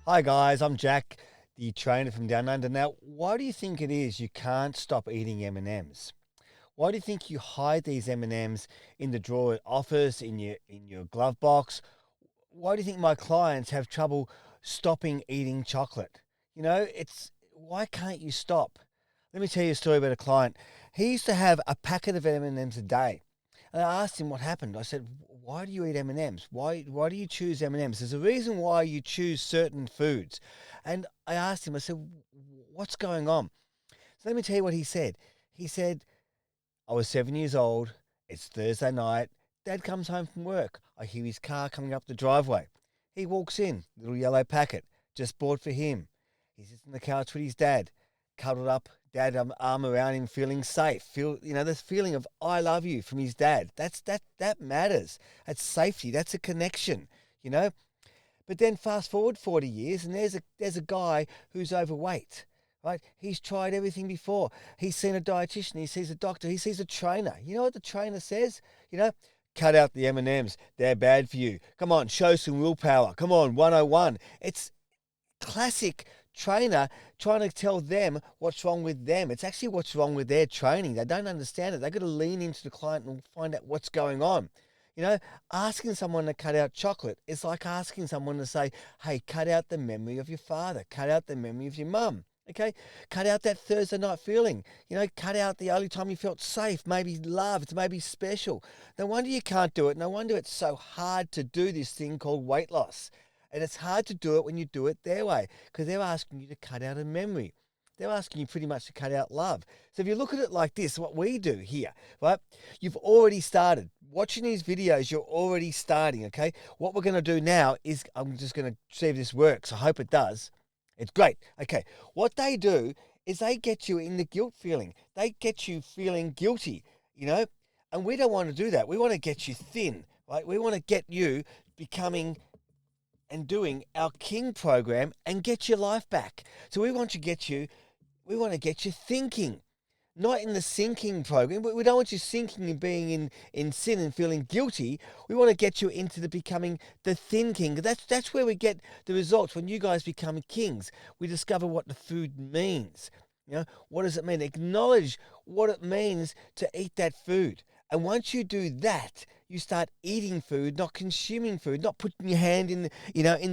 Hi guys, I'm Jack, the trainer from Down Under. Now, why do you think it is you can't stop eating M&Ms? Why do you think you hide these M&Ms in the drawer at office, in your glove box? Why do you think my clients have trouble stopping eating chocolate? It's why can't you stop? Let me tell you a story about a client. He used to have a packet of M&Ms a day. And I asked him what happened. I said, "Why do you eat M&Ms? Why do you choose M&Ms? There's a reason why you choose certain foods." And I asked him, I said, "What's going on?" So let me tell you what he said. He said, "I was 7 years old. It's Thursday night. Dad comes home from work. I hear his car coming up the driveway. He walks in, little yellow packet, just bought for him. He sits on the couch with his dad, cuddled up, dad arm around him, feeling safe. This feeling of I love you from his dad. That matters. That's safety. That's a connection. You know. But then fast forward 40 years, and there's a guy who's overweight. Right? He's tried everything before. He's seen a dietitian. He sees a doctor. He sees a trainer. You know what the trainer says? Cut out the M&Ms. They're bad for you. Come on, show some willpower. Come on, 101. It's classic trainer trying to tell them what's wrong with them. It's actually what's wrong with their training. They don't understand it. They've got to lean into the client and find out what's going on. You know, asking someone to cut out chocolate is like asking someone to say, hey, cut out the memory of your father, cut out the memory of your mum. Okay, cut out that Thursday night feeling. Cut out the only time you felt safe, maybe loved, maybe special. No wonder you can't do it. No wonder it's so hard to do this thing called weight loss. And it's hard to do it when you do it their way because they're asking you to cut out a memory. They're asking you pretty much to cut out love. So if you look at it like this, what we do here, right? You've already started. Watching these videos, you're already starting, okay? What we're going to do now is I'm just going to see if this works. I hope it does. It's great. Okay. What they do is they get you in the guilt feeling. They get you feeling guilty, and we don't want to do that. We want to get you thin, right? We want to get you becoming and doing our King program and get your life back. So we want to get you thinking, not in the sinking program. We don't want you sinking and being in sin and feeling guilty. We want to get you into the becoming the thinking. That's where we get the results. When you guys become kings, we discover what the food means. What does it mean? Acknowledge what it means to eat that food. And once you do that, you start eating food, not consuming food, not putting your hand in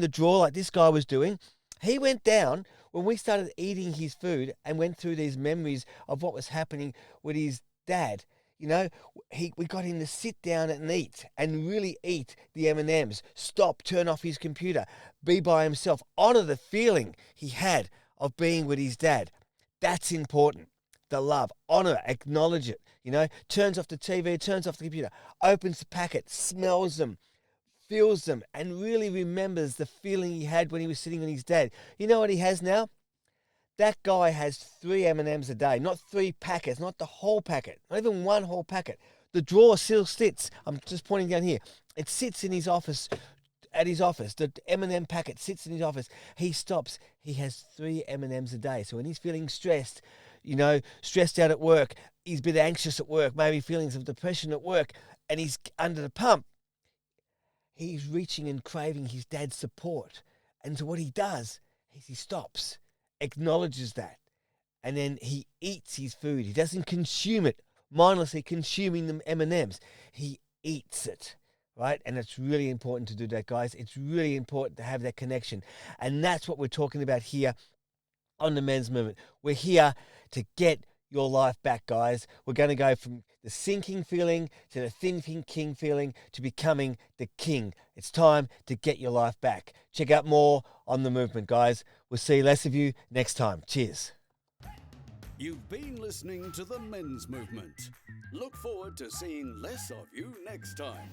the drawer like this guy was doing. He went down when we started eating his food and went through these memories of what was happening with his dad. We got him to sit down and eat and really eat the M&Ms. Stop, turn off his computer, be by himself, honor the feeling he had of being with his dad. That's important. The love, honor, acknowledge it. Turns off the TV, turns off the computer, opens the packet, smells them, feels them, and really remembers the feeling he had when he was sitting with his dad. You know what he has now? That guy has 3 M&Ms a day, not 3 packets, not the whole packet, not even one whole packet. The drawer still sits. I'm just pointing down here. It sits in his office. At his office, the M&M packet sits in his office. He stops. He has 3 M&Ms a day. So when he's feeling stressed, stressed out at work, he's a bit anxious at work, maybe feelings of depression at work, and he's under the pump, he's reaching and craving his dad's support. And so what he does is he stops, acknowledges that, and then he eats his food. He doesn't consume it, mindlessly consuming the M&Ms. He eats it. Right? And it's really important to do that, guys. It's really important to have that connection. And that's what we're talking about here on the Men's Movement. We're here to get your life back, guys. We're going to go from the sinking feeling to the thinking feeling to becoming the king. It's time to get your life back. Check out more on the movement, guys. We'll see less of you next time. Cheers. You've been listening to the Men's Movement. Look forward to seeing less of you next time.